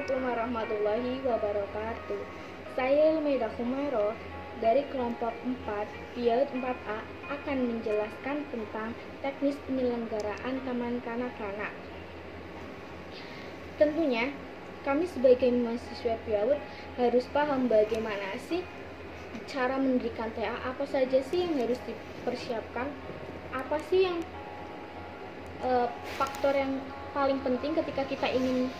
Assalamualaikum warahmatullahi wabarakatuh. Saya Elmeda Kumaro dari kelompok 4 PIAUD 4A akan menjelaskan tentang teknis penyelenggaraan taman kanak-kanak. Tentunya kami sebagai mahasiswa PIAUD harus paham bagaimana sih cara mendirikan TA, apa saja sih yang harus dipersiapkan, apa sih yang faktor yang paling penting ketika kita ingin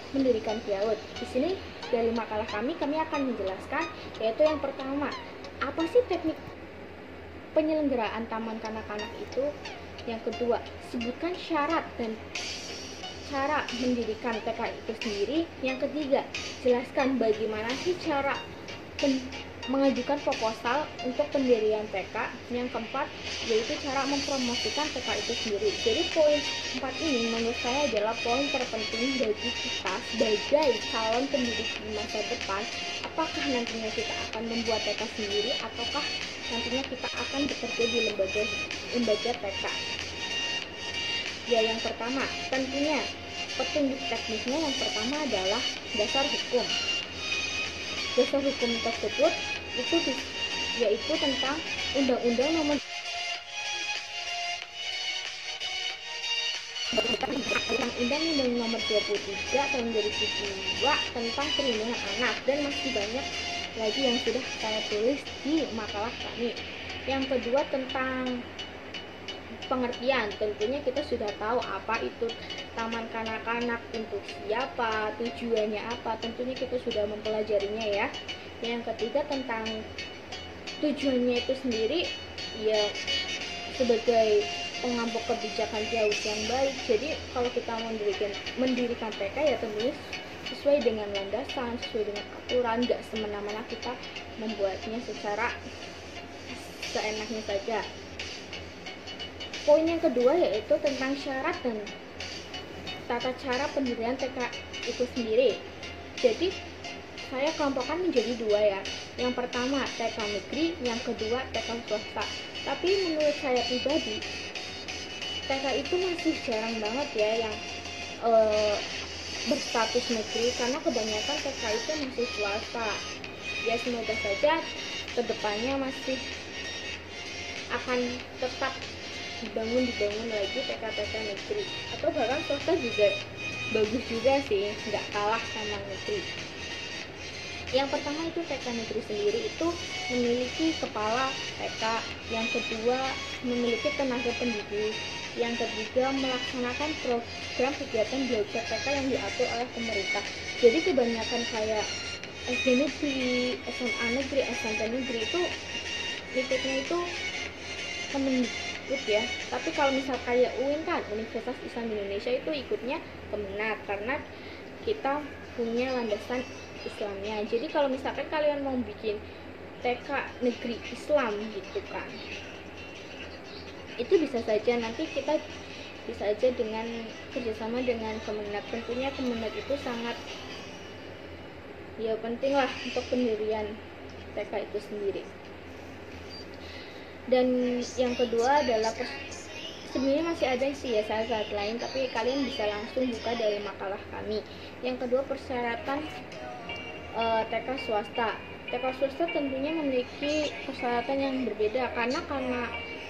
mendirikan PIAUD. Di sini dari makalah kami akan menjelaskan, yaitu yang pertama, apa sih teknik penyelenggaraan taman kanak-kanak itu. Yang kedua, sebutkan syarat dan cara mendirikan TK itu sendiri. Yang ketiga, jelaskan bagaimana sih cara mengajukan proposal untuk pendirian TK. Yang keempat, yaitu cara mempromosikan TK itu sendiri. Jadi poin 4 ini menurut saya adalah poin terpenting bagi kita sebagai calon pendidik di masa depan. Apakah nantinya kita akan membuat TK sendiri ataukah nantinya kita akan bekerja di lembaga TK. Ya, yang pertama tentunya petunjuk teknisnya yang pertama adalah dasar hukum. Dasar hukum tersebut itu yaitu tentang Undang-Undang Nomor Undang-Undang Nomor 23 Tahun 2002 tentang perlindungan anak, dan masih banyak lagi yang sudah saya tulis di makalah kami. Yang kedua tentang pengertian, tentunya kita sudah tahu apa itu taman kanak-kanak, untuk siapa, tujuannya apa, tentunya kita sudah mempelajarinya ya. Yang ketiga tentang tujuannya itu sendiri, ya sebagai pengampu kebijakan PIAUD yang baik. Jadi kalau kita mendirikan TK ya tentunya sesuai dengan landasan, sesuai dengan aturan, nggak semena-mena kita membuatnya secara seenaknya saja. Poin yang kedua yaitu tentang syarat dan tata cara pendirian TK itu sendiri. Jadi saya kelompokkan menjadi dua ya. Yang pertama TK negeri, yang kedua TK swasta. Tapi menurut saya pribadi TK itu masih jarang banget ya yang berstatus negeri, karena kebanyakan TK itu masih swasta. Ya semoga saja kedepannya masih akan tetap dibangun lagi TK-TK negeri, atau bahkan swasta juga bagus juga sih, nggak kalah sama negeri. Yang pertama itu TK negeri sendiri itu memiliki kepala TK, yang kedua memiliki tenaga pendidik, yang ketiga melaksanakan program kegiatan belajar TK yang diatur oleh pemerintah. Jadi kebanyakan kayak SD negeri, SMA negeri, SMP negeri itu ikutnya itu Kemendikbud ya. Tapi kalau misal kayak UIN kan, Universitas Islam Indonesia, itu ikutnya Kemenak karena kita punya landasan Islamnya. Jadi kalau misalkan kalian mau bikin TK negeri Islam gitu kan, itu bisa saja nanti kita bisa aja dengan kerjasama dengan Kemenak. Tentunya Kemenak itu sangat ya penting lah untuk pendirian TK itu sendiri. Dan yang kedua adalah sebenarnya masih ada sih ya syarat lain, tapi kalian bisa langsung buka dari makalah kami. Yang kedua persyaratan TK swasta. TK swasta tentunya memiliki persyaratan yang berbeda karena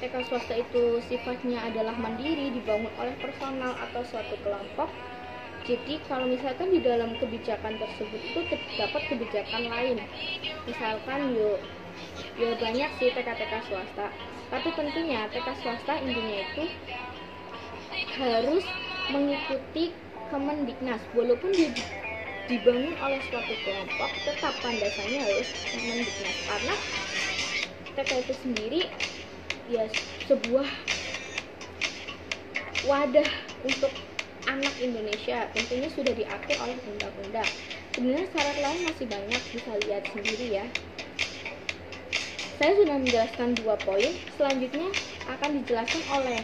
TK swasta itu sifatnya adalah mandiri, dibangun oleh personal atau suatu kelompok. Jadi kalau misalkan di dalam kebijakan tersebut itu terdapat kebijakan lain, misalkan ya banyak sih TK-TK swasta, tapi tentunya TK swasta intinya itu harus mengikuti Kemendiknas. Walaupun dia dibangun oleh suatu kelompok, tetap landasannya harus Kemendiknas, karena TK itu sendiri ya sebuah wadah untuk anak Indonesia, tentunya sudah diatur oleh undang-undang. Sebenarnya syarat lain masih banyak, bisa lihat sendiri ya. Saya sudah menjelaskan 2 poin, selanjutnya akan dijelaskan oleh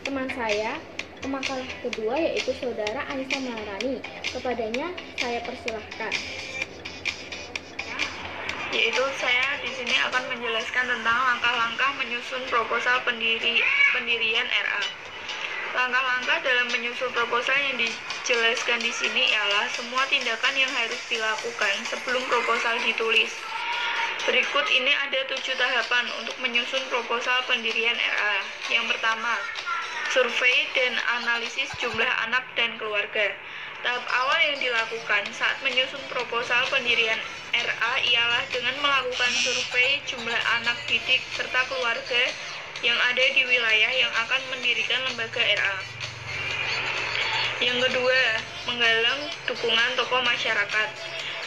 teman saya makalah kedua, yaitu saudara Anissa Maharani. Kepadanya saya persilahkan. Yaitu saya di sini akan menjelaskan tentang langkah-langkah menyusun proposal pendirian RA. Langkah-langkah dalam menyusun proposal yang jelaskan di sini ialah semua tindakan yang harus dilakukan sebelum proposal ditulis. Berikut ini ada 7 tahapan untuk menyusun proposal pendirian RA. Yang pertama, survei dan analisis jumlah anak dan keluarga. Tahap awal yang dilakukan saat menyusun proposal pendirian RA ialah dengan melakukan survei jumlah anak didik serta keluarga yang ada di wilayah yang akan mendirikan lembaga RA. Yang kedua, menggalang dukungan tokoh masyarakat.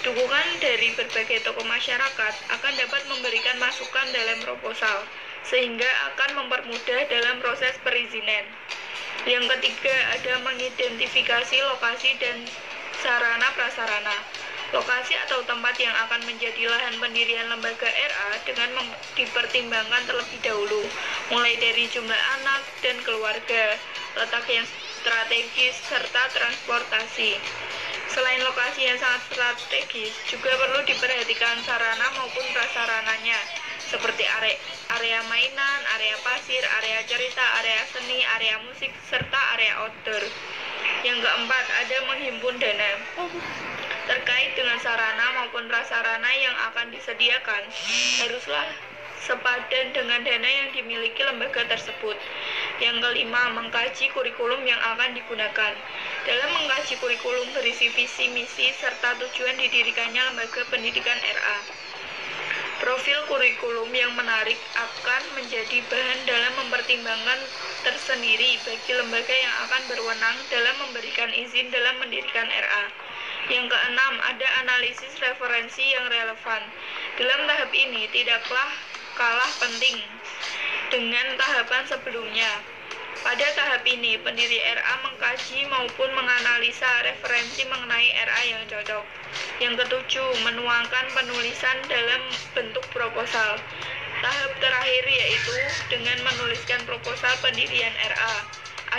Dukungan dari berbagai tokoh masyarakat akan dapat memberikan masukan dalam proposal, sehingga akan mempermudah dalam proses perizinan. Yang ketiga, ada mengidentifikasi lokasi dan sarana prasarana. Lokasi atau tempat yang akan menjadi lahan pendirian lembaga RA dengan dipertimbangkan terlebih dahulu, mulai dari jumlah anak dan keluarga, letak yang strategis, serta transportasi. Selain lokasi yang sangat strategis, juga perlu diperhatikan sarana maupun prasarananya, seperti area mainan, area pasir, area cerita, area seni, area musik, serta area outdoor. Yang keempat, ada menghimpun dana. Terkait dengan sarana maupun prasarana yang akan disediakan, haruslah sepadan dengan dana yang dimiliki lembaga tersebut. Yang kelima, mengkaji kurikulum yang akan digunakan. Dalam mengkaji kurikulum berisi visi, misi, serta tujuan didirikannya lembaga pendidikan RA. Profil kurikulum yang menarik akan menjadi bahan dalam mempertimbangkan tersendiri bagi lembaga yang akan berwenang dalam memberikan izin dalam mendirikan RA. Yang keenam, ada analisis referensi yang relevan. Dalam tahap ini tidaklah kalah penting dengan tahapan sebelumnya. Pada tahap ini, pendiri RA mengkaji maupun menganalisa referensi mengenai RA yang cocok. Yang ketujuh, menuangkan penulisan dalam bentuk proposal. Tahap terakhir yaitu dengan menuliskan proposal pendirian RA.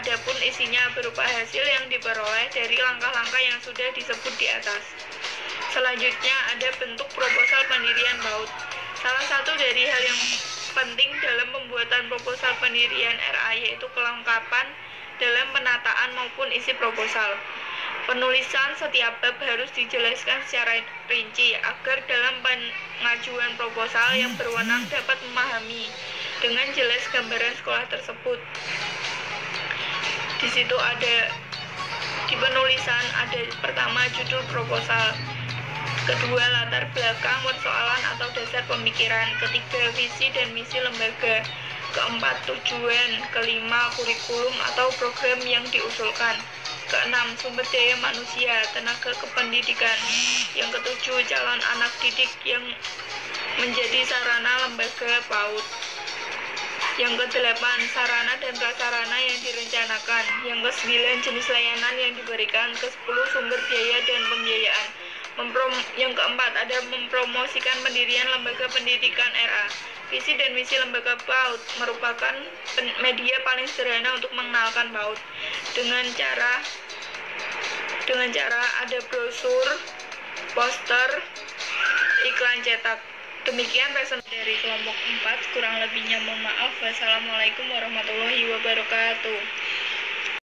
Adapun isinya berupa hasil yang diperoleh dari langkah-langkah yang sudah disebut di atas. Selanjutnya ada bentuk proposal pendirian BAUT. Salah satu dari hal yang penting dalam pembuatan proposal pendirian RA yaitu kelengkapan dalam penataan maupun isi proposal. Penulisan setiap bab harus dijelaskan secara rinci agar dalam pengajuan proposal yang berwenang dapat memahami dengan jelas gambaran sekolah tersebut. Di situ ada di penulisan ada pertama judul proposal, kedua latar belakang persoalan atau dasar pemikiran, ketiga visi dan misi lembaga, keempat tujuan, kelima kurikulum atau program yang diusulkan, keenam sumber daya manusia, tenaga kependidikan, yang ketujuh calon anak didik yang menjadi sarana lembaga PAUD, yang kedelapan sarana dan prasarana yang direncanakan, yang kesembilan jenis layanan yang diberikan, kesepuluh sumber biaya dan pembiayaan. Yang keempat ada mempromosikan pendirian lembaga pendidikan RA. Visi dan misi lembaga PAUD merupakan media paling sederhana untuk mengenalkan PAUD dengan cara ada brosur, poster, iklan cetak. Demikian presentasi dari kelompok 4, kurang lebihnya mohon maaf. Wassalamualaikum warahmatullahi wabarakatuh.